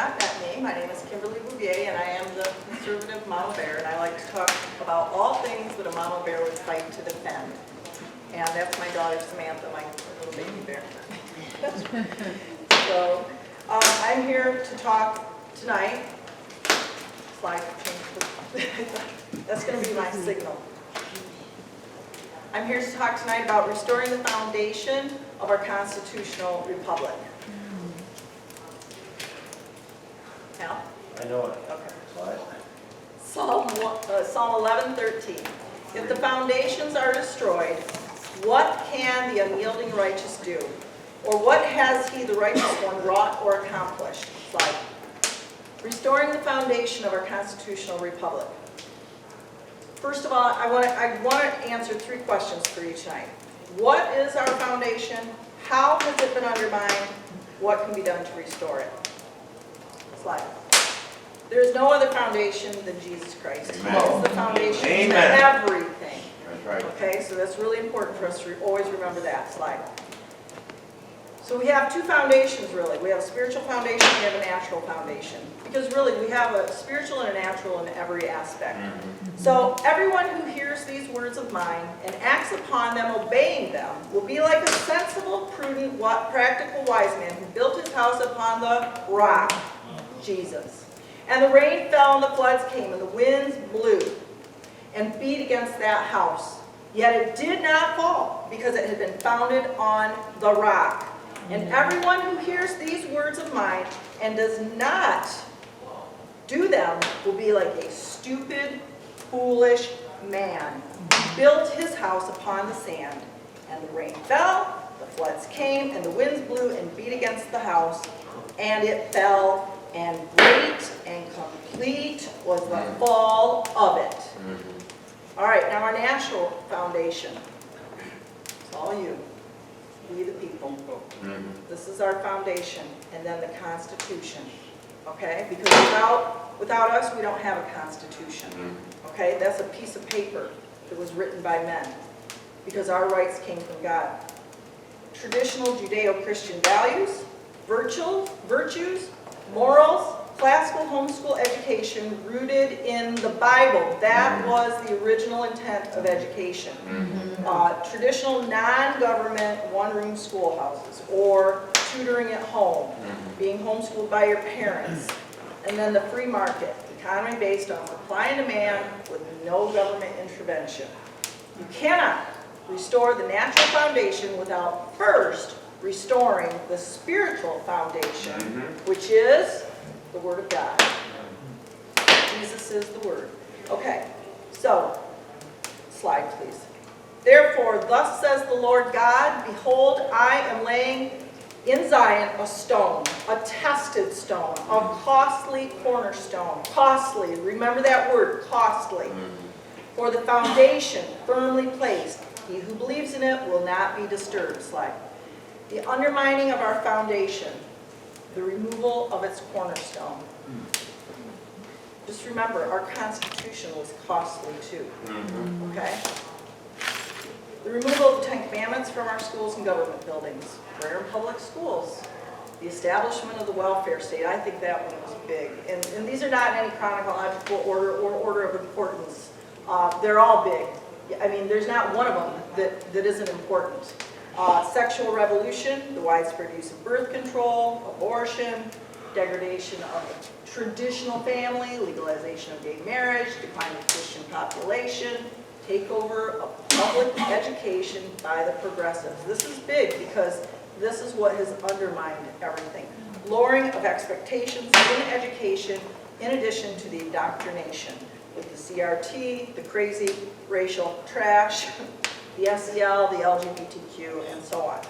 not met me, my name is Kimberly Boobyer, and I am the conservative mama bear, and I like to talk about all things that a mama bear would fight to defend. And that's my daughter Samantha, my little baby bear. So I'm here to talk tonight. Slide change. That's going to be my signal. I'm here to talk tonight about restoring the foundation of our constitutional republic. Al? I know it. Okay. Slide. Psalm 11:13. If the foundations are destroyed, what can the unyielding righteous do? Or what has he, the righteous one, wrought or accomplished? Slide. Restoring the foundation of our constitutional republic. First of all, I want to answer three questions for each night. What is our foundation? How has it been undermined? What can be done to restore it? Slide. There is no other foundation than Jesus Christ. He is the foundation to everything. That's right. Okay, so that's really important for us to always remember that. Slide. So we have two foundations, really. We have a spiritual foundation, we have a natural foundation. Because really, we have a spiritual and a natural in every aspect. So everyone who hears these words of mine and acts upon them, obeying them, will be like a sensible, prudent, practical wise man who built his house upon the rock, Jesus. And the rain fell and the floods came and the winds blew and beat against that house. Yet it did not fall because it had been founded on the rock. And everyone who hears these words of mine and does not do them will be like a stupid, foolish man who built his house upon the sand. And the rain fell, the floods came, and the winds blew and beat against the house, and it fell, and great and complete was the fall of it. All right, now our natural foundation. It's all you. We the people. This is our foundation, and then the Constitution. Okay? Because without us, we don't have a Constitution. Okay? That's a piece of paper that was written by men, because our rights came from God. Traditional Judeo-Christian values, virtues, morals, classical homeschool education rooted in the Bible. That was the original intent of education. Traditional non-government one-room schoolhouses or tutoring at home, being homeschooled by your parents, and then the free market, economy based on supply and demand with no government intervention. You cannot restore the natural foundation without first restoring the spiritual foundation, which is the Word of God. Jesus is the Word. Okay, so, slide please. Therefore, thus says the Lord God, behold, I am laying in Zion a stone, a tested stone, a costly cornerstone. Costly, remember that word, costly. For the foundation firmly placed, he who believes in it will not be disturbed. Slide. The undermining of our foundation, the removal of its cornerstone. Just remember, our Constitution was costly too. Okay? The removal of the Ten Commandments from our schools and government buildings, prayer in public schools, the establishment of the welfare state. I think that one was big. And these are not in any chronological order or order of importance. They're all big. I mean, there's not one of them that isn't important. Sexual revolution, the widespread use of birth control, abortion, degradation of the traditional family, legalization of gay marriage, decline of Christian population, takeover of public education by the progressives. This is big because this is what has undermined everything. Lowering of expectations in education in addition to the indoctrination with the CRT, the crazy racial trash, the SEL, the LGBTQ, and so on.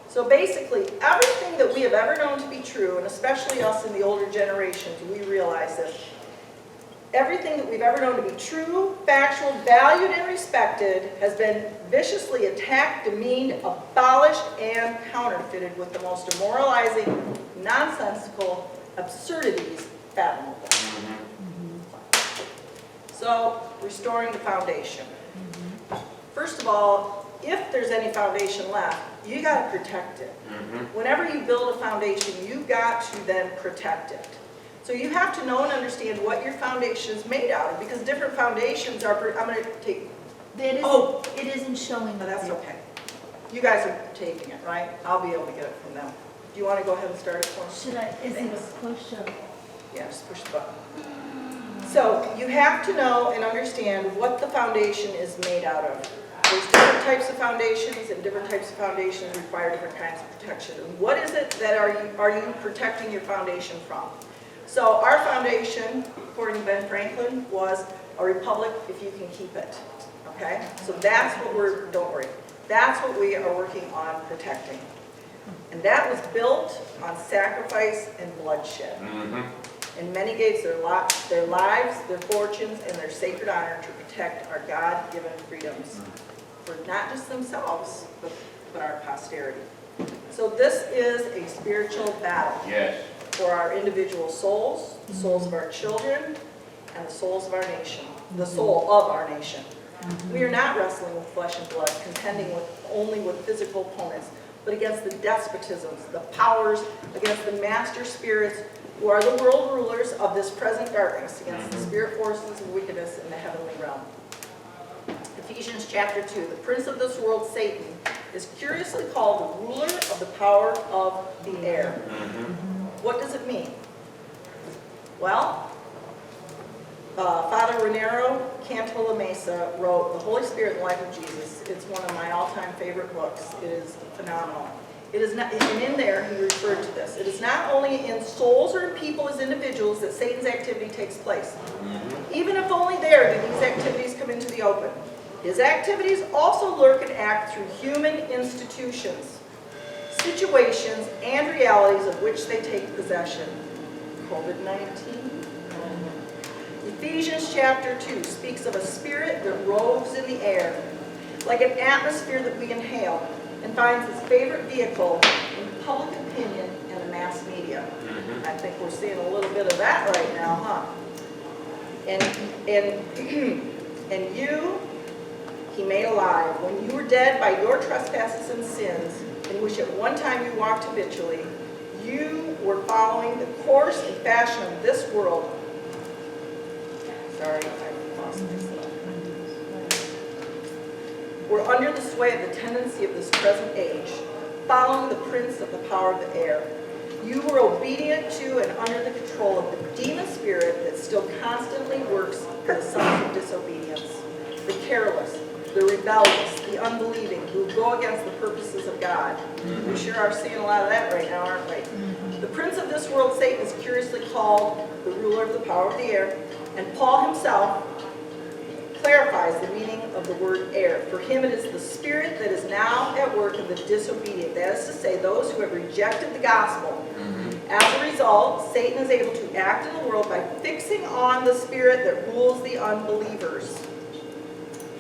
So basically, everything that we have ever known to be true, and especially us in the older generations, we realize this. Everything that we've ever known to be true, factual, valued, and respected has been viciously attacked, demeaned, abolished, and counterfeited with the most demoralizing, nonsensical absurdities fathomable. So, restoring the foundation. First of all, if there's any foundation left, you got to protect it. Whenever you build a foundation, you've got to then protect it. So you have to know and understand what your foundation is made out of, because different foundations are, I'm going to take, It isn't showing. no, that's okay. You guys are taking it, right? I'll be able to get it from them. Do you want to go ahead and start it for us? Should I, is it a push up? Yeah, just push the button. So you have to know and understand what the foundation is made out of. There's different types of foundations, and different types of foundations require different kinds of protection. And what is it that are you protecting your foundation from? So our foundation, according to Ben Franklin, was a republic if you can keep it. Okay? So that's what don't worry, that's what we are working on protecting. And that was built on sacrifice and bloodshed. And many gave their lives, their fortunes, and their sacred honor to protect our God-given freedoms for not just themselves, but our posterity. So this is a spiritual battle. Yes. For our individual souls, the souls of our children, and the souls of our nation, the soul of our nation. We are not wrestling with flesh and blood, contending only with physical opponents, but against the despotisms, the powers, against the master spirits who are the world rulers of this present darkness, against the spirit forces of wickedness in the heavenly realm. Ephesians chapter 2, the prince of this world, Satan, is curiously called the ruler of the power of the air. What does it mean? Well, Father Raniero Cantola Mesa wrote The Holy Spirit and the Life of Jesus. It's one of my all-time favorite books. It is phenomenal. It is not, and in there he referred to this. It is not only in souls or in people as individuals that Satan's activity takes place. Even if only there do these activities come into the open. His activities also lurk and act through human institutions, situations, and realities of which they take possession. COVID-19. Ephesians chapter 2 speaks of a spirit that roves in the air, like an atmosphere that we inhale, and finds its favorite vehicle in public opinion and the mass media. I think we're seeing a little bit of that right now, huh? And you, he made alive, when you were dead by your trespasses and sins, in which at one time you walked habitually, you were following the course and fashion of this world. Sorry, I lost myself. We're under the sway of the tendency of this present age, following the prince of the power of the air. You were obedient to and under the control of the demon spirit that still constantly works for the sons of disobedience, the careless, the rebellious, the unbelieving, who go against the purposes of God. We sure are seeing a lot of that right now, aren't we? The prince of this world, Satan, is curiously called the ruler of the power of the air, and Paul himself clarifies the meaning of the word air. For him it is the spirit that is now at work in the disobedient, that is to say, those who have rejected the gospel. As a result, Satan is able to act in the world by fixing on the spirit that rules the unbelievers.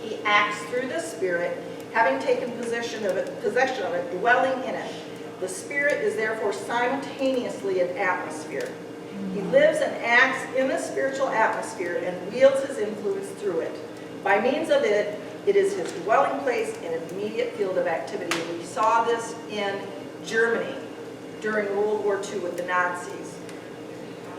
He acts through the spirit, having taken possession of it, dwelling in it. The spirit is therefore simultaneously an atmosphere. He lives and acts in the spiritual atmosphere and wields his influence through it. By means of it, it is his dwelling place and immediate field of activity. And we saw this in Germany during World War II with the Nazis.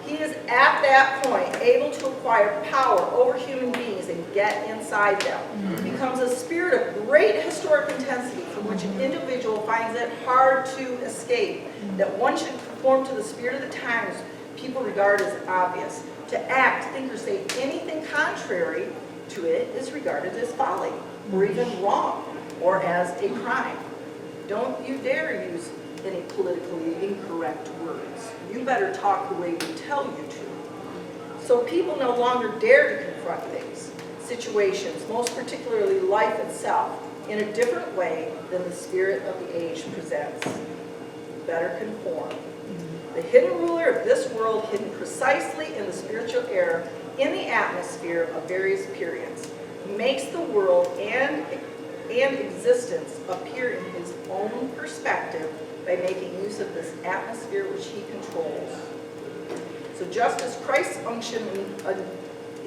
He is at that point able to acquire power over human beings and get inside them. He becomes a spirit of great historic intensity from which an individual finds it hard to escape. That one should conform to the spirit of the times people regard as obvious. To act, think, or say anything contrary to it is regarded as folly, or even wrong, or as a crime. Don't you dare use any politically incorrect words. You better talk the way we tell you to. So people no longer dare to confront things, situations, most particularly life itself, in a different way than the spirit of the age presents. Better conform. The hidden ruler of this world, hidden precisely in the spiritual air, in the atmosphere of various periods, makes the world and existence appear in his own perspective by making use of this atmosphere which he controls. So just as Christ's unction,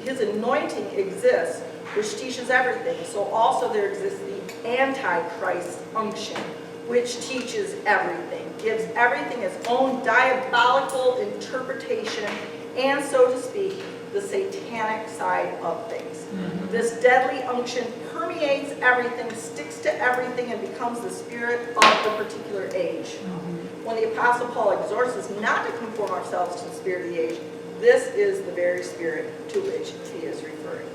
his anointing exists, which teaches everything, so also there exists the Antichrist unction, which teaches everything, gives everything its own diabolical interpretation, and, so to speak, the satanic side of things. This deadly unction permeates everything, sticks to everything, and becomes the spirit of the particular age. When the Apostle Paul exhorts us not to conform ourselves to the spirit of the age, this is the very spirit to which he is referring.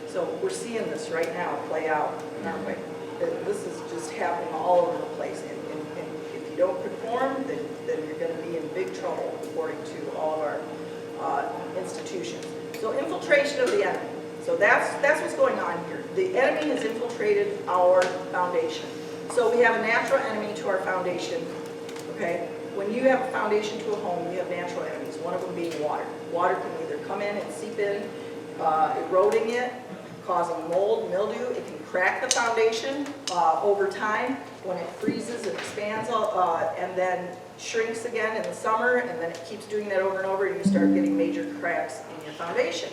So we're seeing this right now play out, aren't we? This is just happening all over the place. And if you don't conform, then you're going to be in big trouble, according to all of our institutions. So infiltration of the enemy. So that's what's going on here. The enemy has infiltrated our foundation. So we have a natural enemy to our foundation. Okay? When you have a foundation to a home, you have natural enemies, one of them being water. Water can either come in and seep in, eroding it, causing mold, mildew. It can crack the foundation over time. When it freezes, it expands and then shrinks again in the summer, and then it keeps doing that over and over, and you start getting major cracks in your foundation.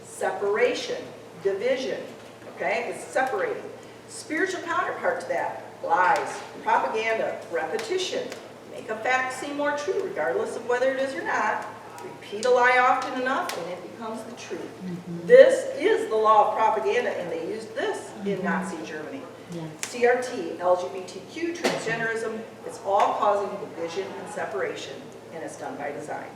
Separation, division, okay? It's separating. Spiritual counterpart to that, lies, propaganda, repetition. Make a fact seem more true, regardless of whether it is or not. Repeat a lie often enough, and it becomes the truth. This is the law of propaganda, and they used this in Nazi Germany. CRT, LGBTQ, transgenderism, it's all causing division and separation, and it's done by design.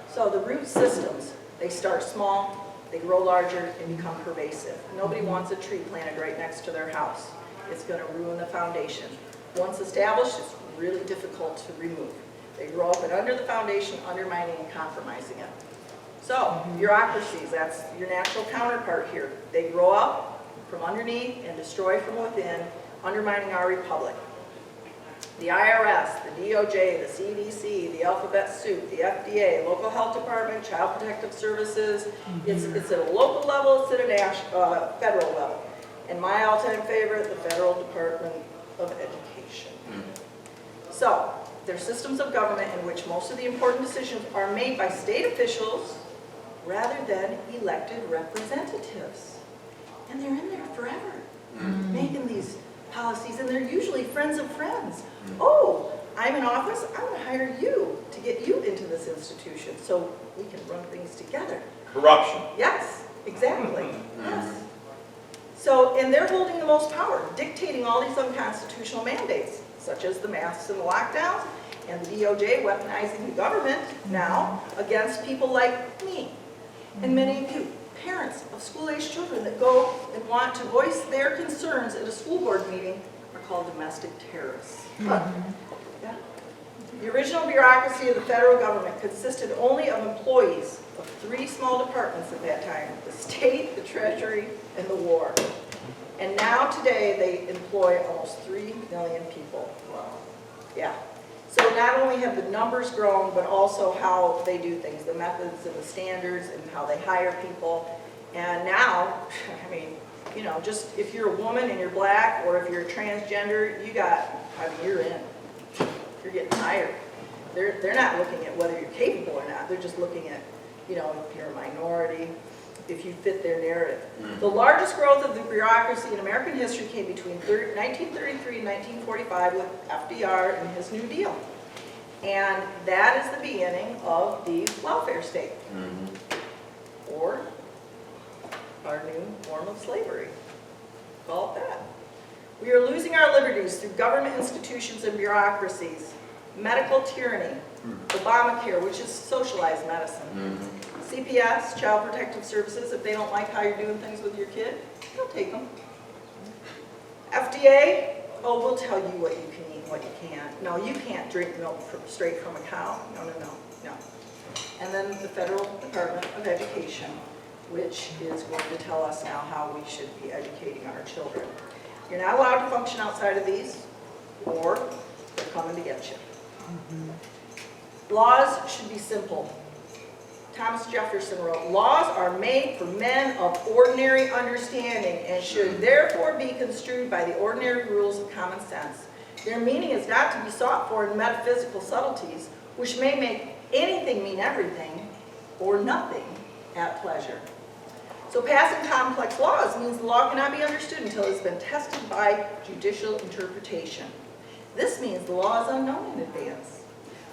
So the root systems, they start small, they grow larger, and become pervasive. Nobody wants a tree planted right next to their house. It's going to ruin the foundation. Once established, it's really difficult to remove. They grow up and under the foundation, undermining and compromising it. So, bureaucracies, that's your natural counterpart here. They grow up from underneath and destroy from within, undermining our republic. The IRS, the DOJ, the CDC, the alphabet soup, the FDA, local health department, child protective services. It's at a local level, it's at a federal level. And my all-time favorite, the Federal Department of Education. So, they're systems of government in which most of the important decisions are made by state officials rather than elected representatives. And they're in there forever, making these policies, and they're usually friends of friends. Oh, I'm in office, I'm going to hire you to get you into this institution so we can run things together. Corruption. Yes, exactly. Yes. So, and they're holding the most power, dictating all these unconstitutional mandates, such as the masks and the lockdowns, and the DOJ weaponizing the government now against people like me and many of you, parents of school-aged children that go and want to voice their concerns at a school board meeting are called domestic terrorists. Yeah. The original bureaucracy of the federal government consisted only of employees of 3 small departments at that time: the state, the treasury, and the war. And now today they employ almost 3 million people. Wow. Yeah. So not only have the numbers grown, but also how they do things, the methods and the standards and how they hire people. And now, I mean, you know, just if you're a woman and you're black, or if you're a transgender, you're in. You're getting hired. They're not looking at whether you're capable or not. They're just looking at, you know, if you're a minority, if you fit their narrative. The largest growth of the bureaucracy in American history came between 1933 and 1945 with FDR and his New Deal. And that is the beginning of the welfare state, or our new form of slavery. Call it that. We are losing our liberties through government institutions and bureaucracies, medical tyranny, Obamacare, which is socialized medicine, CPS, Child Protective Services. If they don't like how you're doing things with your kid, they'll take them. FDA, oh, we'll tell you what you can eat and what you can't. No, you can't drink milk straight from a cow. No. And then the Federal Department of Education, which is going to tell us now how we should be educating our children. You're not allowed to function outside of these, or they're coming to get you. Laws should be simple. Thomas Jefferson wrote, "Laws are made for men of ordinary understanding and should therefore be construed by the ordinary rules of common sense. Their meaning is not to be sought for in metaphysical subtleties, which may make anything mean everything or nothing at pleasure." So passing complex laws means the law cannot be understood until it has been tested by judicial interpretation. This means the law is unknown in advance.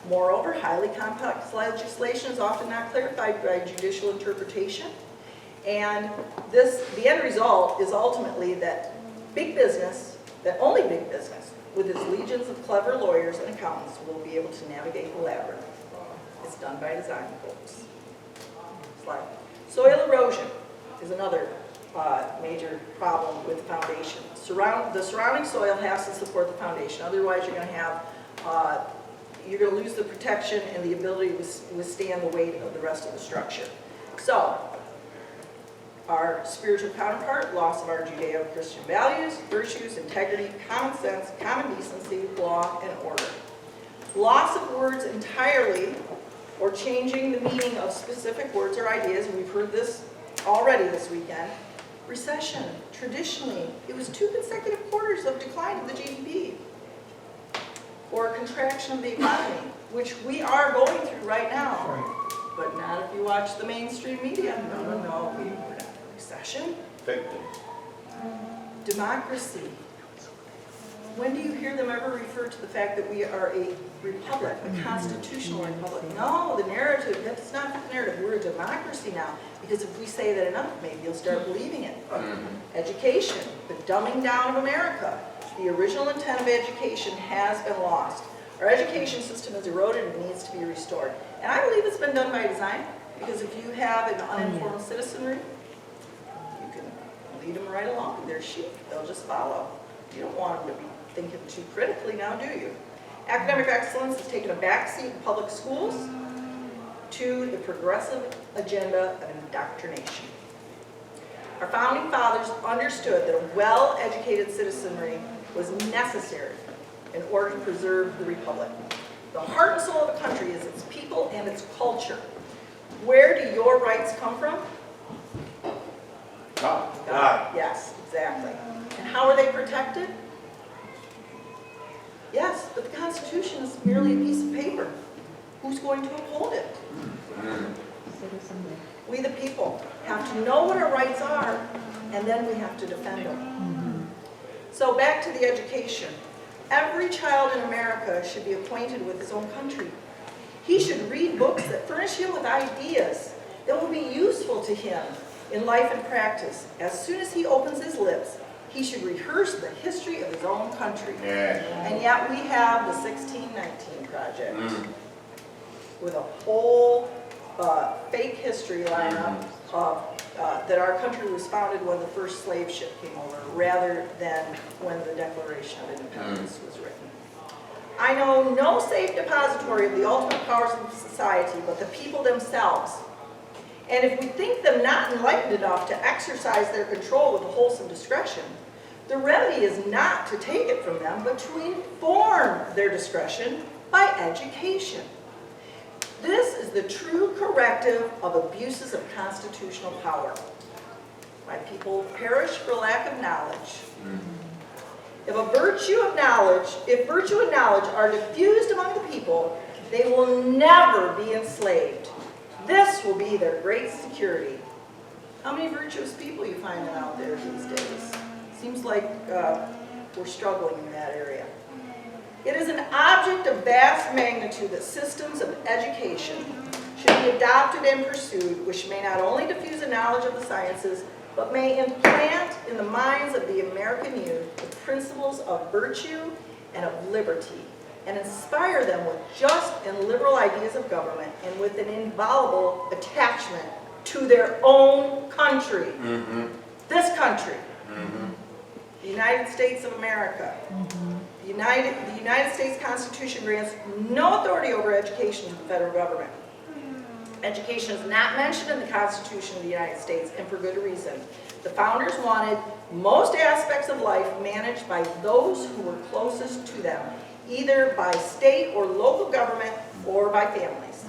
Moreover, highly complex legislation is often not clarified by judicial interpretation. And the end result is ultimately that big business, that only big business, with its legions of clever lawyers and accountants, will be able to navigate the labyrinth. It's done by design, folks. Slide. Soil erosion is another major problem with the foundation. The surrounding soil has to support the foundation. Otherwise, you're going to lose the protection and the ability to withstand the weight of the rest of the structure. So, our spiritual counterpart, loss of our Judeo-Christian values, virtues, integrity, common sense, common decency, law, and order. Loss of words entirely, or changing the meaning of specific words or ideas, and we've heard this already this weekend. Recession, traditionally, it was 2 consecutive quarters of decline of the GDP, or a contraction of the economy, which we are going through right now. But not if you watch the mainstream media. No, we're not in a recession. Democracy. When do you hear them ever refer to the fact that we are a republic, a constitutional republic? No, the narrative, that's not the narrative. We're a democracy now. Because if we say that enough, maybe you'll start believing it. Education, the dumbing down of America. The original intent of education has been lost. Our education system is eroded and needs to be restored. And I believe it's been done by design, because if you have an uninformed citizenry, you can lead them right along. They're sheep, they'll just follow. You don't want them to be thinking too critically now, do you? Academic excellence has taken a backseat in public schools to the progressive agenda of indoctrination. Our founding fathers understood that a well-educated citizenry was necessary in order to preserve the republic. The heart and soul of a country is its people and its culture. Where do your rights come from? God. Yes, exactly. And how are they protected? Yes, but the Constitution is merely a piece of paper. Who's going to uphold it? We the people have to know what our rights are, and then we have to defend them. So back to the education. Every child in America should be acquainted with his own country. He should read books that furnish him with ideas that will be useful to him in life and practice. As soon as he opens his lips, he should rehearse the history of his own country. And yet we have the 1619 Project with a whole fake history lineup of that our country was founded when the first slave ship came over, rather than when the Declaration of Independence was written. I know no safe depository of the ultimate powers of society but the people themselves. And if we think them not enlightened enough to exercise their control with wholesome discretion, the remedy is not to take it from them, but to inform their discretion by education. This is the true corrective of abuses of constitutional power. My people perish for lack of knowledge. If virtue and knowledge are diffused among the people, they will never be enslaved. This will be their great security. How many virtuous people you finding out there these days? Seems like we're struggling in that area. It is an object of vast magnitude that systems of education should be adopted and pursued, which may not only diffuse a knowledge of the sciences, but may implant in the minds of the American youth the principles of virtue and of liberty, and inspire them with just and liberal ideas of government and with an inviolable attachment to their own country. This country, the United States of America. The United States Constitution grants no authority over education to the federal government. Education is not mentioned in the Constitution of the United States, and for good reason. The founders wanted most aspects of life managed by those who were closest to them, either by state or local government or by families,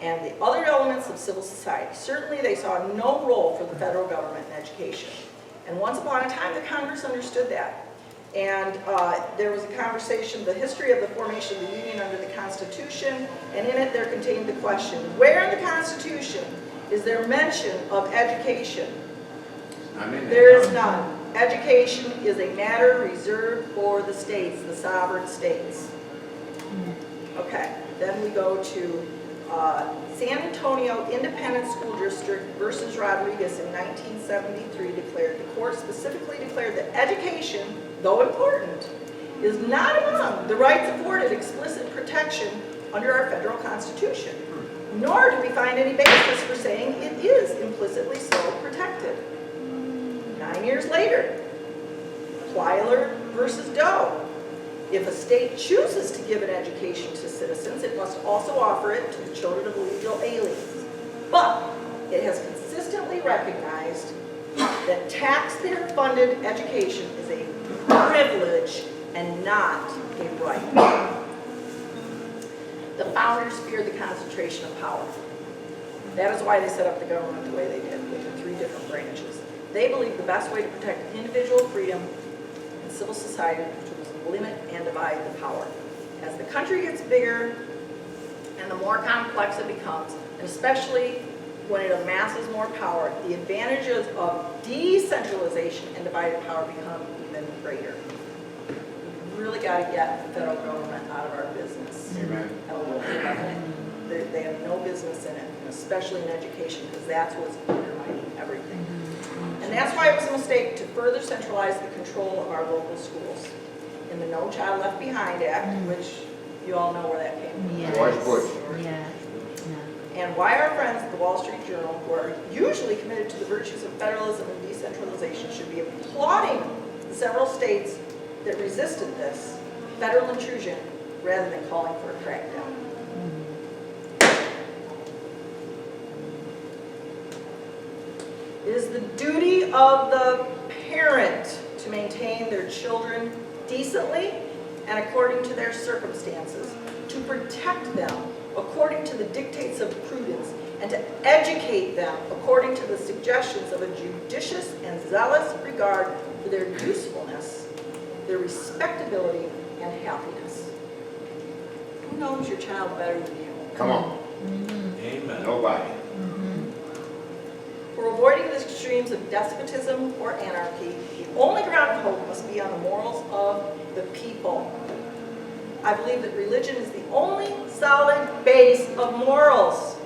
and the other elements of civil society. Certainly they saw no role for the federal government in education. And once upon a time, the Congress understood that. And there was a conversation, the history of the formation of the Union under the Constitution, and in it there contained the question, where in the Constitution is there mention of education? There is none. Education is a matter reserved for the states, the sovereign states. Okay, then we go to San Antonio Independent School District versus Rodriguez in 1973 declared, the court specifically declared that education, though important, is not among the rights afforded explicit protection under our federal constitution, nor do we find any basis for saying it is implicitly so protected. 9 years later, Plyler versus Doe. If a state chooses to give an education to citizens, it must also offer it to the children of legal aliens. But it has consistently recognized that taxpayer-funded education is a privilege and not a right. The founders feared the concentration of power. That is why they set up the government the way they did, with the 3 different branches. They believed the best way to protect individual freedom and civil society was to limit and divide the power. As the country gets bigger and the more complex it becomes, and especially when it amasses more power, the advantages of decentralization and divided power become even greater. We really got to get the federal government out of our business. Amen. They have no business in it, especially in education, because that's what's undermining everything. And that's why it was a mistake to further centralize the control of our local schools. In the No Child Left Behind Act, which you all know where that came from. Yes. George Bush. Yeah. And why our friends at the Wall Street Journal, who are usually committed to the virtues of federalism and decentralization, should be applauding the several states that resisted this federal intrusion rather than calling for a crackdown. It is the duty of the parent to maintain their children decently and according to their circumstances, to protect them according to the dictates of prudence, and to educate them according to the suggestions of a judicious and zealous regard for their usefulness, their respectability, and happiness. Who knows your child better than you? Come on. Amen. Nobody. For avoiding the extremes of despotism or anarchy, the only ground of hope must be on the morals of the people. I believe that religion is the only solid base of morals,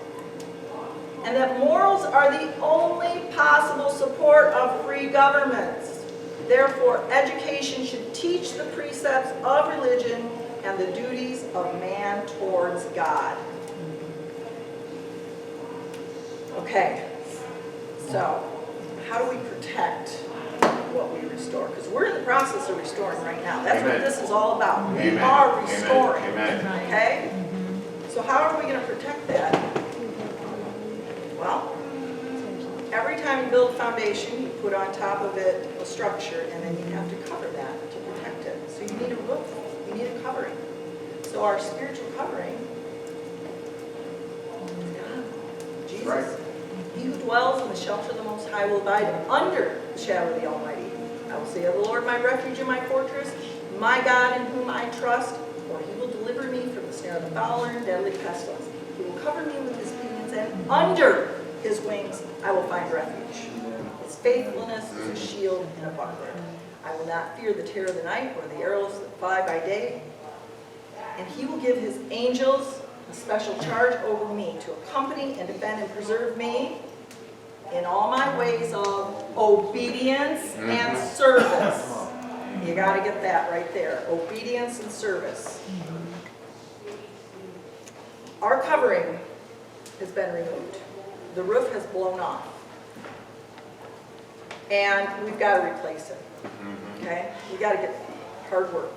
and that morals are the only possible support of free governments. Therefore, education should teach the precepts of religion and the duties of man towards God. Okay, so how do we protect what we restore? Because we're in the process of restoring right now. That's Amen. what this is all about. We Amen. are restoring. Amen. Okay? So how are we going to protect that? Well, every time you build a foundation, you put on top of it a structure, and then you have to cover that to protect it. So you need a roof. You need a covering. So our spiritual covering is God, Jesus. Right. He who dwells in the shelter of the Most High will abide under the shadow of the Almighty. I will say of the Lord, my refuge and my fortress, my God in whom I trust, for he will deliver me from the snare of the fowler and deadly pestilence. He will cover me with his pinions, and under his wings I will find refuge. His faithfulness is a shield and a buckler. I will not fear the terror of the night, or the arrows that fly by day. And he will give his angels a special charge over me to accompany and defend and preserve me in all my ways of obedience and service. You got to get that right there. Obedience and service. Our covering has been removed. The roof has blown off. And we've got to replace it. Okay? We got to get hard work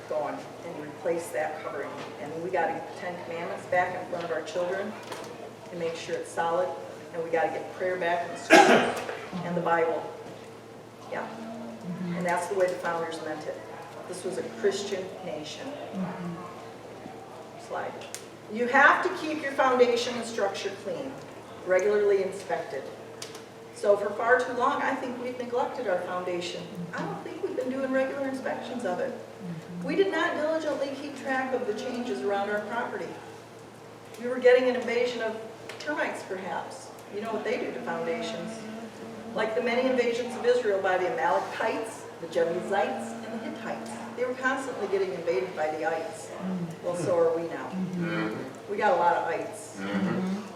going and replace that covering. And we got to get the 10 Commandments back in front of our children and make sure it's solid. And we got to get prayer back in school and the Bible. Yeah. And that's the way the founders meant it. This was a Christian nation. Slide. You have to keep your foundation and structure clean, regularly inspected. So for far too long, I think we've neglected our foundation. I don't think we've been doing regular inspections of it. We did not diligently keep track of the changes around our property. We were getting an invasion of termites, perhaps. You know what they do to foundations. Like the many invasions of Israel by the Amalekites, the Jebusites, and the Hittites. they were constantly getting invaded by the ites. Well, so are we now. We got a lot of ites.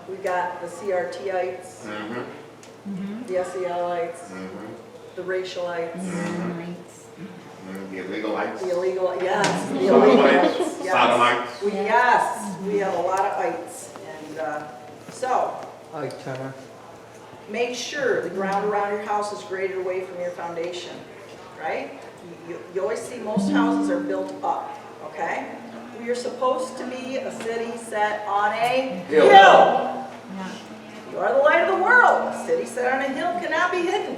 We got the CRTites, the SELites, the racialites, The illegal lights. the illegal, yes, the illegalites, yes. Sodomites. Yes, we have a lot of ites. And so, make sure the ground around your house is graded away from your foundation, right? You always see most houses are built up, okay? We are supposed to be a city set on a hill. Yeah. You are the light of the world. A city set on a hill cannot be hidden.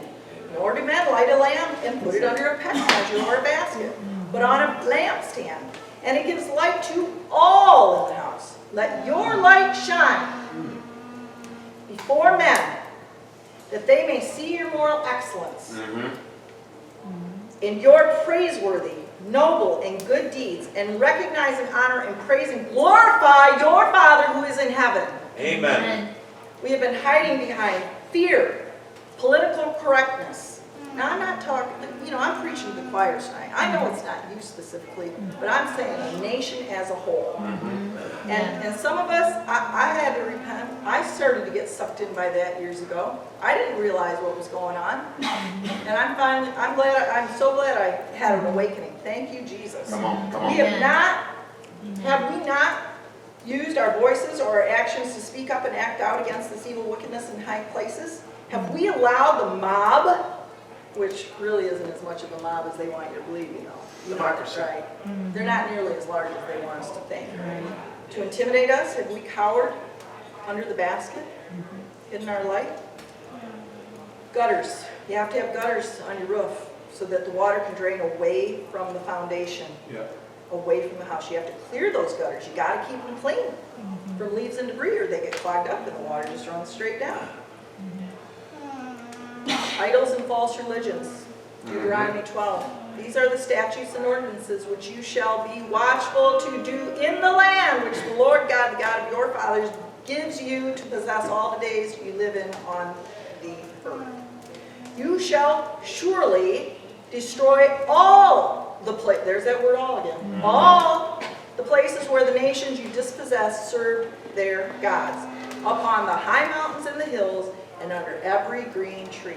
Nor do men light a lamp and put it under a pesebre or a basket, but on a lampstand. And it gives light to all in the house. Let your light shine before men, that they may see your moral excellence in your praiseworthy, noble, and good deeds, and recognize and honor and praise and glorify your Father who is in heaven. Amen. We have been hiding behind fear, political correctness. Now, I'm not talking, I'm preaching to the choir tonight. I know it's not you specifically, but I'm saying the nation as a whole. And some of us, I had to repent. I started to get sucked in by that years ago. I didn't realize what was going on. And I'm so glad I had an awakening. Thank you, Jesus. Come on. We have we not used our voices or our actions to speak up and act out against this evil wickedness in high places? Have we allowed the mob, which really isn't as much of a mob as they want you to believe, Democracy. right? They're not nearly as large as they want us to think, right? To intimidate us, have we cowered under the basket, hidden our light? Gutters. You have to have gutters on your roof so that the water can drain away from the foundation. Away from the house. You have to clear those gutters. You got to keep them clean from leaves and debris, or they get clogged up and the water just runs straight down. Idols and false religions. Deuteronomy 12. These are the statutes and ordinances which you shall be watchful to do in the land which the Lord God, the God of your fathers, gives you to possess all the days you live in on the earth. You shall surely destroy all the places, there's that word all again, all the places where the nations you dispossess serve their gods, upon the high mountains and the hills, and under every green tree.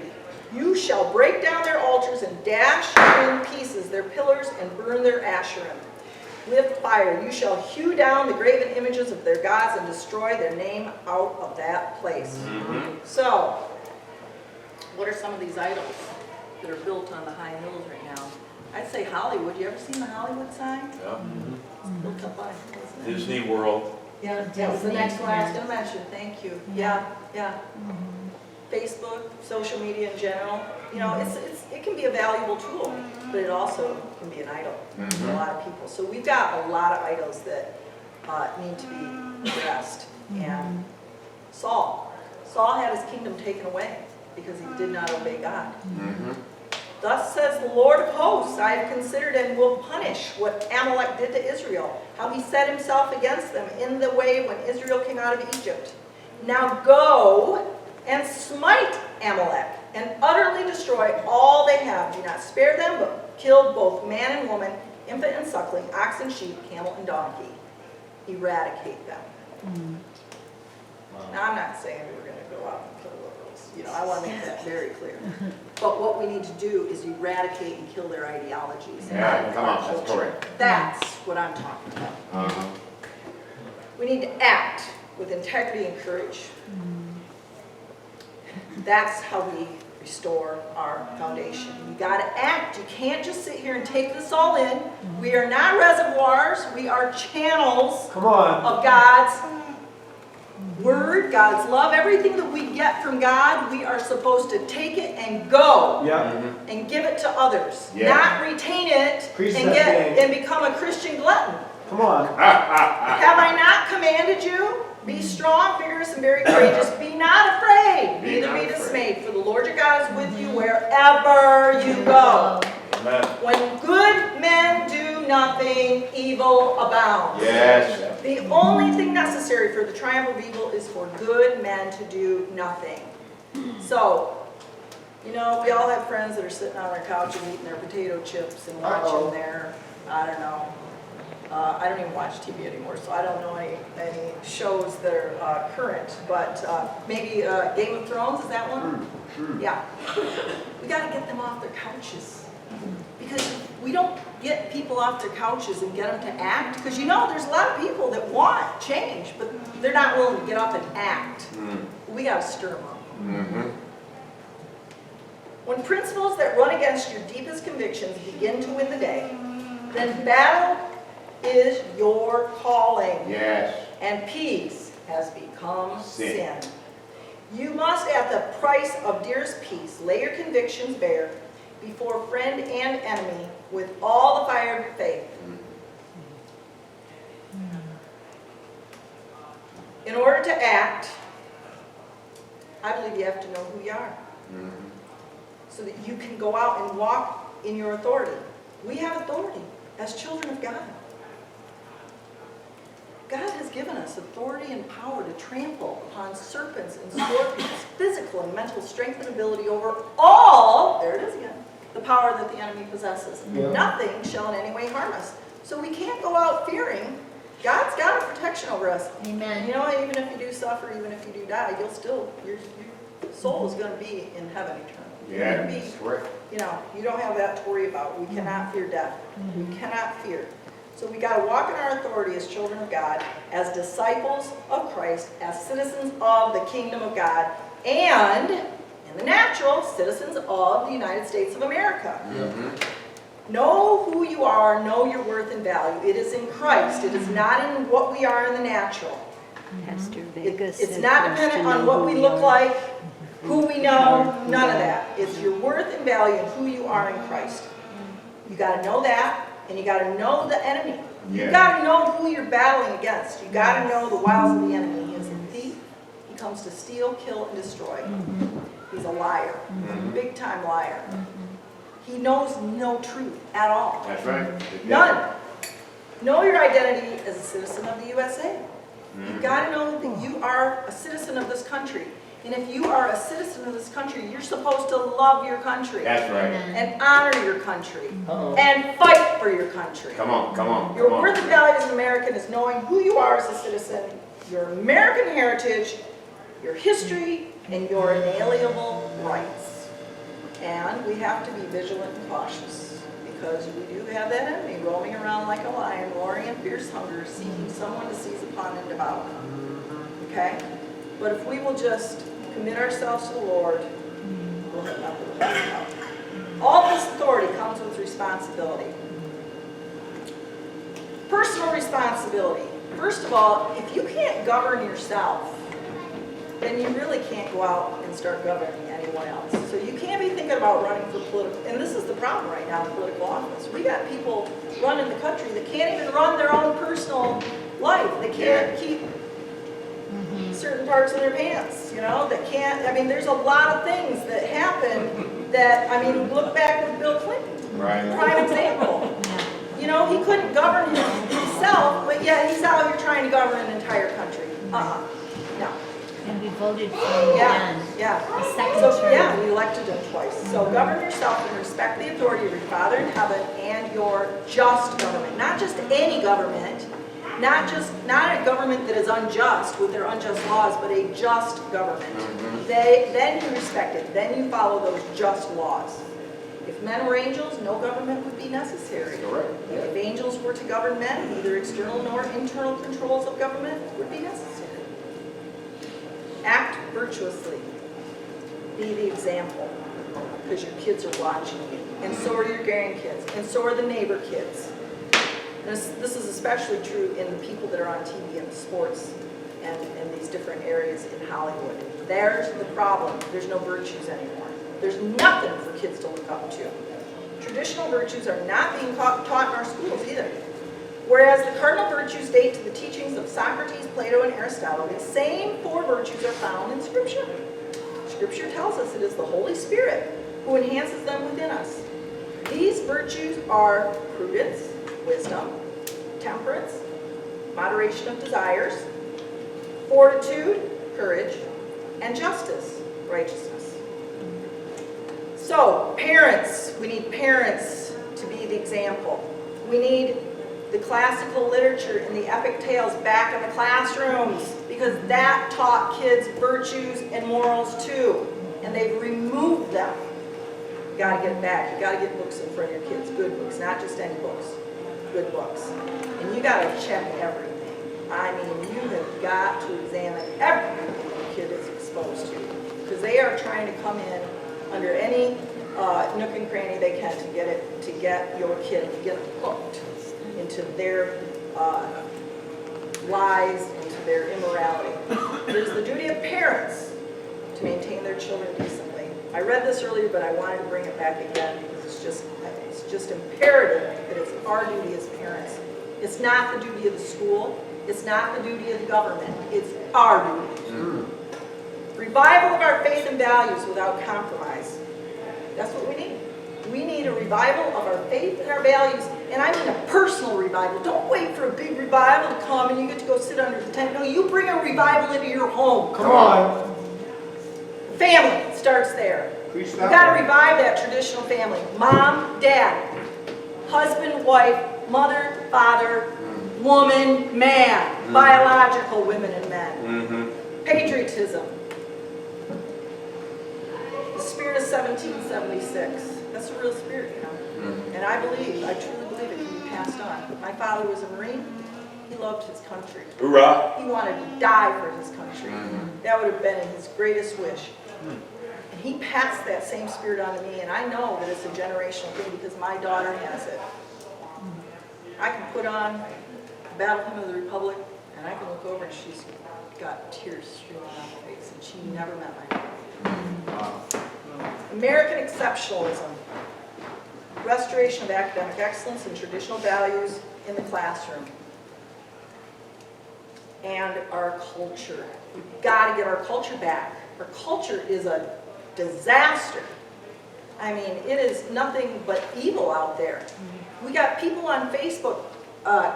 You shall break down their altars and dash in pieces their pillars and burn their Asherim. With fire you shall hew down the graven images of their gods and destroy their name out of that place. So, what are some of these idols that are built on the high hills right now? I'd say Hollywood. You ever seen the Hollywood sign? It's built up by, isn't it? Disney World. Yeah, that was the next one I was going to mention. Thank you. Yeah. Facebook, social media in general. It can be a valuable tool, but it also can be an idol for a lot of people. So we've got a lot of idols that need to be addressed. And Saul had his kingdom taken away because he did not obey God. Thus says the Lord of hosts, I have considered and will punish what Amalek did to Israel, how he set himself against them in the way when Israel came out of Egypt. Now go and smite Amalek and utterly destroy all they have. Do not spare them, but kill both man and woman, infant and suckling, ox and sheep, camel and donkey. Eradicate them. Now, I'm not saying we're going to go out and kill liberals. I want to make that very clear. But what we need to do is eradicate and kill their ideologies. Yeah, come on, that's correct. That's what I'm talking about. We need to act with integrity and courage. That's how we restore our foundation. You got to act. You can't just sit here and take this all in. We are not reservoirs. We are channels of God's Word, God's love. Everything that we get from God, we are supposed to take it and go and give it to others. Not retain it and become a Christian glutton. Come on. Have I not commanded you? Be strong, vigorous, and very courageous. Be not afraid, neither be dismayed, for the Lord your God is with you wherever you go. Amen. When good men do nothing, evil abounds. Yes. The only thing necessary for the triumph of evil is for good men to do nothing. So, we all have friends that are sitting on their couch and eating their potato chips and watching their I don't know. I don't even watch TV anymore, so I don't know any shows that are current. But maybe Game of Thrones, is that one? Yeah. We got to get them off their couches. Because if we don't get people off their couches and get them to act, because you know there's a lot of people that want change, but they're not willing to get up and act. We got to stir them up. When principles that run against your deepest convictions begin to win the day, then battle is your calling. Yes. And peace has become sin. You must, at the price of dearest peace, lay your convictions bare before friend and enemy with all the fire of your faith. In order to act, I believe you have to know who you are. So that you can go out and walk in your authority. We have authority as children of God. God has given us authority and power to trample upon serpents and scorpions, physical and mental strength and ability over all, there it is again, the power that the enemy possesses. Nothing shall in any way harm us. So we can't go out fearing. God's got a protection over us. Amen. You know, even if you do suffer, even if you do die, you'll still, your soul is going to be in heaven eternally. Yeah, that's correct. You know, you don't have that to worry about. We cannot fear death. We cannot fear. So we got to walk in our authority as children of God, as disciples of Christ, as citizens of the kingdom of God, and, in the natural, citizens of the United States of America. Know who you are, know your worth and value. It is in Christ. It is not in what we are in the natural. It's not dependent on what we look like, who we know, none of that. It's your worth and value and who you are in Christ. You got to know that, and you got to know the enemy. You got to know who you're battling against. You got to know the wiles of the enemy. He is a thief. He comes to steal, kill, and destroy. He's a liar, big time liar. He knows no truth at all. That's right. None. Know your identity as a citizen of the USA. You've got to know that you are a citizen of this country. And if you are a citizen of this country, you're supposed to love your country. That's right. And honor your country. And fight for your country. Come on, come on. Your worth and value as an American is knowing who you are as a citizen, your American heritage, your history, and your inalienable rights. And we have to be vigilant and cautious, because we do have that enemy roaming around like a lion, roaring in fierce hunger, seeking someone to seize upon and devour. Okay? But if we will just commit ourselves to the Lord, we'll have nothing to worry about. All this authority comes with responsibility. Personal responsibility. First of all, if you can't govern yourself, then you really can't go out and start governing anyone else. So you can't be thinking about running for political, and this is the problem right now in political office. We got people running the country that can't even run their own personal life. They can't keep certain parts of their pants, you know, that can't, I mean, there's a lot of things that happen that, I mean, look back with Bill Clinton, prime example. You know, he couldn't govern himself, but yet he's out here trying to govern an entire country. No. And we voted for him again. The second term. Yeah, we elected him twice. So govern yourself and respect the authority of your Father in heaven and your just government. Not just any government, not a government that is unjust with their unjust laws, but a just government. Then you respect it. Then you follow those just laws. If men were angels, no government would be necessary. If angels were to govern men, neither external nor internal controls of government would be necessary. Act virtuously. Be the example, because your kids are watching you. And so are your grandkids. And so are the neighbor kids. This is especially true in the people that are on TV and the sports and these different areas in Hollywood. There's the problem. There's no virtues anymore. There's nothing for kids to look up to. Traditional virtues are not being taught in our schools either. Whereas the cardinal virtues date to the teachings of Socrates, Plato, and Aristotle, the same four virtues are found in Scripture. Scripture tells us it is the Holy Spirit who enhances them within us. These virtues are prudence, wisdom, temperance, moderation of desires, fortitude, courage, and justice, righteousness. So, parents, we need parents to be the example. We need the classical literature and the epic tales back in the classrooms because that taught kids virtues and morals too. And they've removed them. You gotta get it back. You gotta get books in front of your kids, good books, not just any books, good books. And you gotta check everything. I mean, you have got to examine everything your kid is exposed to because they are trying to come in under any nook and cranny they can to get your kid to get hooked into their lies, into their immorality. It is the duty of parents to maintain their children decently. I read this earlier, but I wanted to bring it back again because it's just imperative that it's our duty as parents. It's not the duty of the school. It's not the duty of the government. It's our duty. Revival of our faith and values without compromise. That's what we need. We need a revival of our faith and our values, and I mean a personal revival. Don't wait for a big revival to come and you get to go sit under the tent. No, you bring a revival into your home. Come on. Family starts there. You got to revive that traditional family. Mom, dad, husband, wife, mother, father, woman, man, biological women and men. Patriotism. The spirit of 1776. That's a real spirit, you know. And I truly believe it can be passed on. My father was a Marine. He loved his country. Hoorah! He wanted to die for his country. That would have been his greatest wish. And he passed that same spirit on to me, and I know that it's a generational thing because my daughter has it. I can put on the Battle Hymn of the Republic, and I can look over and she's got tears streaming down her face, and she never met my father. American exceptionalism. Restoration of academic excellence and traditional values in the classroom. And our culture. We've got to get our culture back. Our culture is a disaster. I mean, it is nothing but evil out there. We got people on Facebook,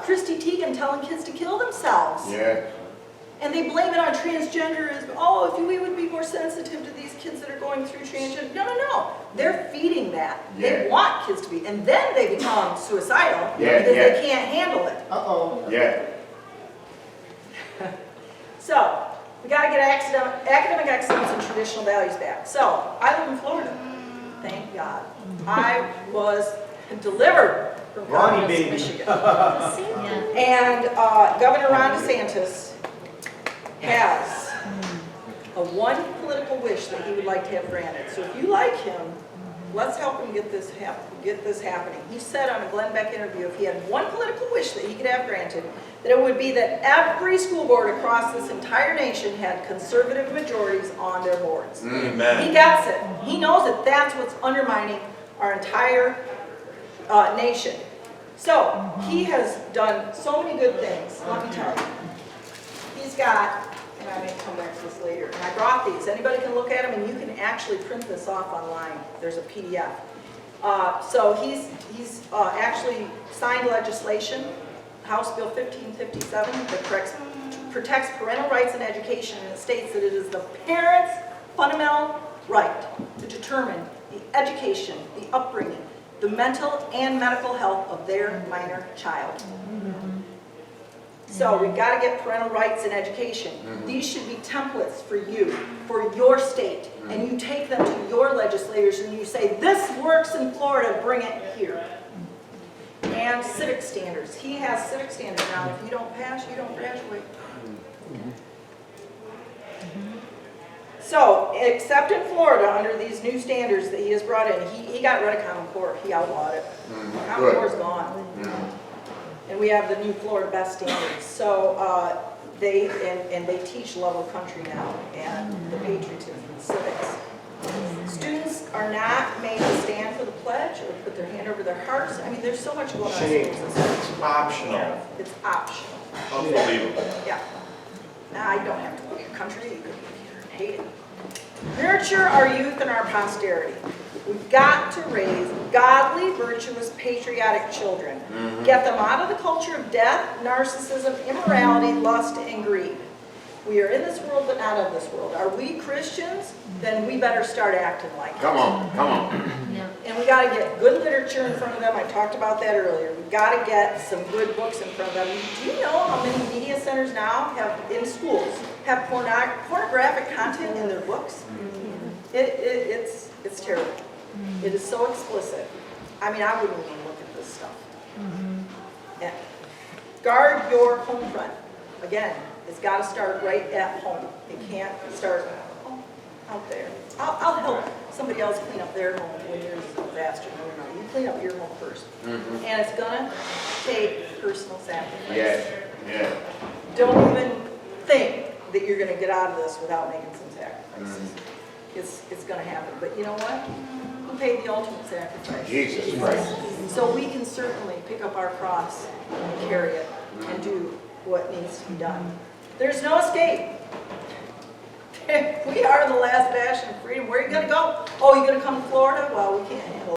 Christy Teigen telling kids to kill themselves. Yeah. And they blame it on transgenderism. Oh, if we would be more sensitive to these kids that are going through transgender. No. They're feeding that. Yeah. They want kids to be. And then they become suicidal Yeah, because yeah. they can't handle it. Yeah. So, we got to get academic excellence and traditional values back. So, I live in Florida. Thank God. I was delivered from Columbus, Michigan. And Governor Ron DeSantis has one political wish that he would like to have granted. So if you like him, let's help him get this happening. He said on a Glenn Beck interview, if he had one political wish that he could have granted, that it would be that every school board across this entire nation had conservative majorities on their boards. Amen. He gets it. He knows that that's what's undermining our entire nation. So he has done so many good things. Let me tell you. He's got, and I may come back to this later, and I brought these. Anybody can look at them, and you can actually print this off online. There's a PDF. So he's actually signed legislation, House Bill 1557, that protects parental rights in education, and it states that it is the parent's fundamental right to determine the education, the upbringing, the mental and medical health of their minor child. So we've got to get parental rights in education. These should be templates for you, for your state. And you take them to your legislators and you say, this works in Florida, bring it here. And civic standards. He has civic standards now. If you don't pass, you don't graduate. So, except in Florida, under these new standards that he has brought in, he got rid of Common Core. He outlawed it. Common Core is gone. And we have the new Florida Best Standards. So they teach love of country now and the patriotism and civics. Students are not made to stand for the pledge or put their hand over their hearts. I mean, there's so much going on in schools. It's optional. It's optional. Unbelievable. Yeah. Now, I don't have to love your country. You can hate it. Nurture our youth and our posterity. We've got to raise godly, virtuous, patriotic children. Get them out of the culture of death, narcissism, immorality, lust, and greed. We are in this world, but not of this world. Are we Christians? Then we better start acting like it. Come on, come on. Yeah. And we gotta get good literature in front of them. I talked about that earlier. We gotta get some good books in front of them. Do you know how many media centers now have, in schools, have pornographic content in their books? It's terrible. It is so explicit. I mean, I wouldn't even look at this stuff. Yeah. Guard your home front. Again, it's got to start right at home. It can't start out there. I'll help somebody else clean up their home when there's a disaster. No. You clean up your home first. And it's going to take personal sacrifice. Yeah. Don't even think that you're going to get out of this without making some sacrifices. It's going to happen. But you know what? Who paid the ultimate sacrifice? Jesus Christ. So we can certainly pick up our cross and carry it and do what needs to be done. There's no escape. We are the last bastion of freedom. Where are you going to go? Oh, you're going to come to Florida? Well, we can't